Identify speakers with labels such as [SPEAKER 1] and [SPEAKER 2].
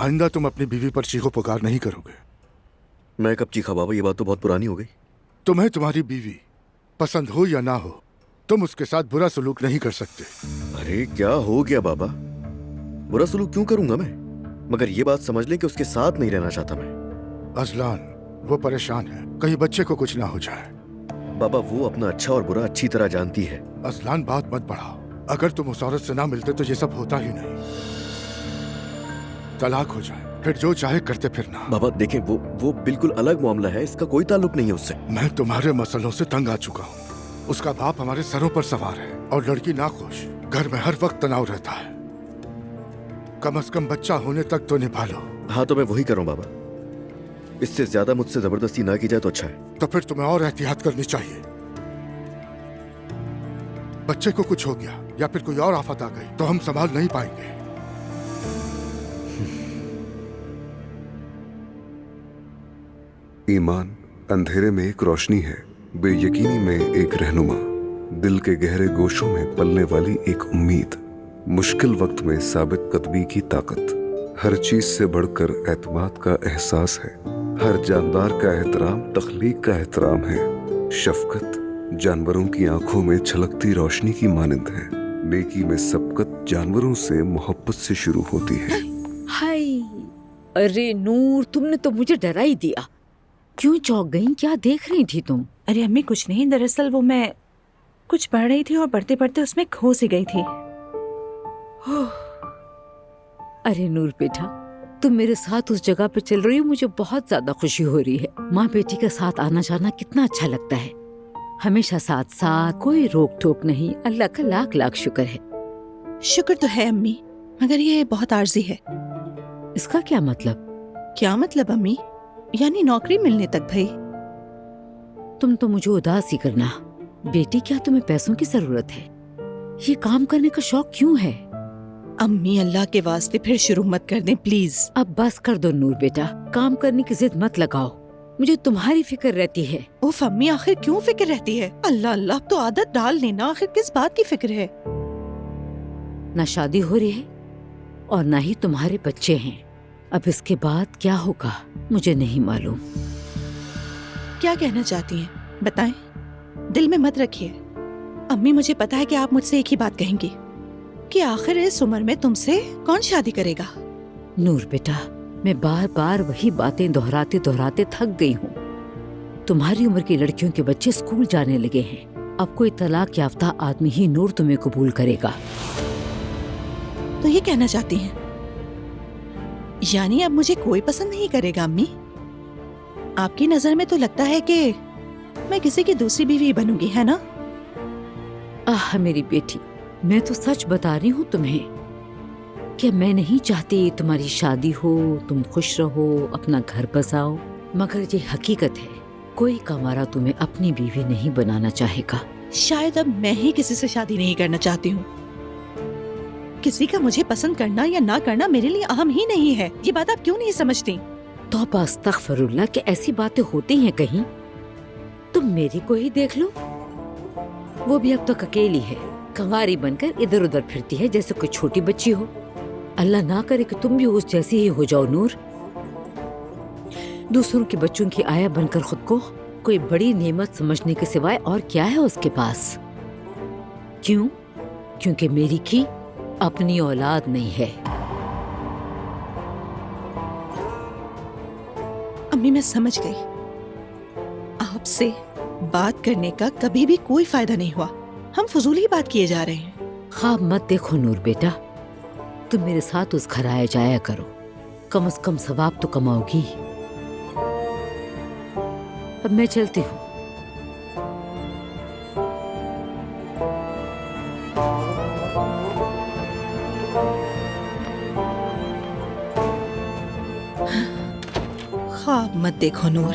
[SPEAKER 1] आइंदा तुम अपनी बीवी पर चीखो पुकार नहीं करोगे।
[SPEAKER 2] मैं कब चीखा बाबा, ये बात तो बहुत पुरानी हो गई।
[SPEAKER 1] तुम्हें तुम्हारी बीवी पसंद हो या ना हो, तुम उसके साथ बुरा सलूक नहीं कर सकते।
[SPEAKER 2] अरे क्या हो गया बाबा, बुरा सलूक क्यों करूंगा मैं? मगर ये बात समझ लें कि उसके साथ नहीं रहना चाहता मैं।
[SPEAKER 1] अजलान, वो परेशान है, कहीं बच्चे को कुछ ना हो जाए।
[SPEAKER 2] बाबा वो अपना अच्छा और बुरा अच्छी तरह जानती है।
[SPEAKER 1] अजलान बात मत बढ़ाओ, अगर तुम उस औरत से ना मिलते तो ये सब होता ही नहीं। तलाक हो जाए, फिर जो चाहे करते फिरना।
[SPEAKER 2] बाबा देखें, वो बिल्कुल अलग मामला है, इसका कोई ताल्लुक नहीं है उससे।
[SPEAKER 1] मैं तुम्हारे मसलों से तंग आ चुका हूँ। उसका बाप हमारे सरों पर सवार है और लड़की नाखुश, घर में हर वक्त तनाव रहता है। कम से कम बच्चा होने तक तो निभा लो।
[SPEAKER 2] हाँ तो मैं वही कर रहा हूँ बाबा, इससे ज्यादा मुझसे जबरदस्ती ना की जाए तो अच्छा है।
[SPEAKER 1] तो फिर तुम्हें और एहतियात करनी चाहिए। बच्चे को कुछ हो गया या फिर कोई और आफत आ गई तो हम संभाल नहीं पाएंगे।
[SPEAKER 3] ईमान अंधेरे में एक रोशनी है, बेयकीनी में एक रहनुमा, दिल के गहरे गोशों में पलने वाली एक उम्मीद, मुश्किल वक्त में साबित कदमी की ताकत। हर चीज से बढ़कर एतमाद का एहसास है। हर जानदार का एहतराम तख्लीक का एहतराम है। शफकत जानवरों की आंखों में छलकती रोशनी की मानंद है। नेकी में सबकत जानवरों से मोहब्बत से शुरू होती है।
[SPEAKER 4] हाय, अरे नूर, तुमने तो मुझे डरा ही दिया। क्यों चौंक गई? क्या देख रही थी तुम?
[SPEAKER 5] अरे अम्मी कुछ नहीं, दरअसल वो मैं कुछ पढ़ रही थी और पढ़ते पढ़ते उसमें खो सी गई थी।
[SPEAKER 4] अरे नूर बेटा, तुम मेरे साथ उस जगह पे चल रही हो, मुझे बहुत ज्यादा खुशी हो रही है। माँ बेटी का साथ आना जाना कितना अच्छा लगता है। हमेशा साथ साथ, कोई रोक टोक नहीं। अल्लाह का लाख लाख शुक्र है।
[SPEAKER 5] शुक्र तो है अम्मी, मगर ये बहुत आर्जी है।
[SPEAKER 4] इसका क्या मतलब?
[SPEAKER 5] क्या मतलब अम्मी? यानी नौकरी मिलने तक भाई।
[SPEAKER 4] तुम तो मुझे उदास ही करना। बेटी, क्या तुम्हें पैसों की जरूरत है? ये काम करने का शौक क्यों है?
[SPEAKER 5] अम्मी अल्लाह के वास्ते फिर शुरू मत कर दें प्लीज।
[SPEAKER 4] अब बस कर दो नूर बेटा, काम करने की जिद मत लगाओ। मुझे तुम्हारी फिक्र रहती है।
[SPEAKER 5] उफ अम्मी, आखिर क्यों फिक्र रहती है? अल्लाह अल्लाह, तो आदत डाल लेना। आखिर किस बात की फिक्र है?
[SPEAKER 4] ना शादी हो रही है और ना ही तुम्हारे बच्चे हैं। अब इसके बाद क्या होगा मुझे नहीं मालूम।
[SPEAKER 5] क्या कहना चाहती हैं बताएं, दिल में मत रखिए। अम्मी मुझे पता है कि आप मुझसे एक ही बात कहेंगी कि आखिर इस उम्र में तुमसे कौन शादी करेगा।
[SPEAKER 4] नूर बेटा, मैं बार बार वही बातें दोहराते दोहराते थक गई हूँ। तुम्हारी उम्र की लड़कियों के बच्चे स्कूल जाने लगे हैं। अब कोई तलाक याफ्ता आदमी ही नूर तुम्हें कबूल करेगा।
[SPEAKER 5] तो ये कहना चाहती हैं यानी अब मुझे कोई पसंद नहीं करेगा? अम्मी आपकी नजर में तो लगता है कि मैं किसी की दूसरी बीवी बनूंगी, है ना?
[SPEAKER 4] आह मेरी बेटी, मैं तो सच बता रही हूँ तुम्हें कि मैं नहीं चाहती तुम्हारी शादी हो, तुम खुश रहो, अपना घर बसाओ। मगर ये हकीकत है, कोई कमारा तुम्हें अपनी बीवी नहीं बनाना चाहेगा।
[SPEAKER 5] शायद अब मैं ही किसी से शादी नहीं करना चाहती हूँ। किसी का मुझे पसंद करना या ना करना मेरे लिए अहम ही नहीं है। ये बात आप क्यों नहीं समझती?
[SPEAKER 4] तौबा अस्तगफिरुल्लाह, कि ऐसी बातें होती हैं कहीं? तुम मेरी को ही देख लो, वो भी अब तक अकेली है, कंवारी बनकर इधर उधर फिरती है जैसे कोई छोटी बच्ची हो। अल्लाह ना करे कि तुम भी उस जैसी ही हो जाओ नूर। दूसरों के बच्चों की आया बनकर खुद को कोई बड़ी नेमत समझने के सिवाय और क्या है उसके पास? क्यों? क्योंकि मेरी की अपनी औलाद नहीं है।
[SPEAKER 5] अम्मी मैं समझ गई, आपसे बात करने का कभी भी कोई फायदा नहीं हुआ। हम फजूल ही बात किए जा रहे हैं।
[SPEAKER 4] ख्वाब मत देखो नूर बेटा, तुम मेरे साथ उस घर आया जाया करो, कम से कम सवाब तो कमाओगी। अब मैं चलती हूँ।
[SPEAKER 5] ख्वाब मत देखो नूर।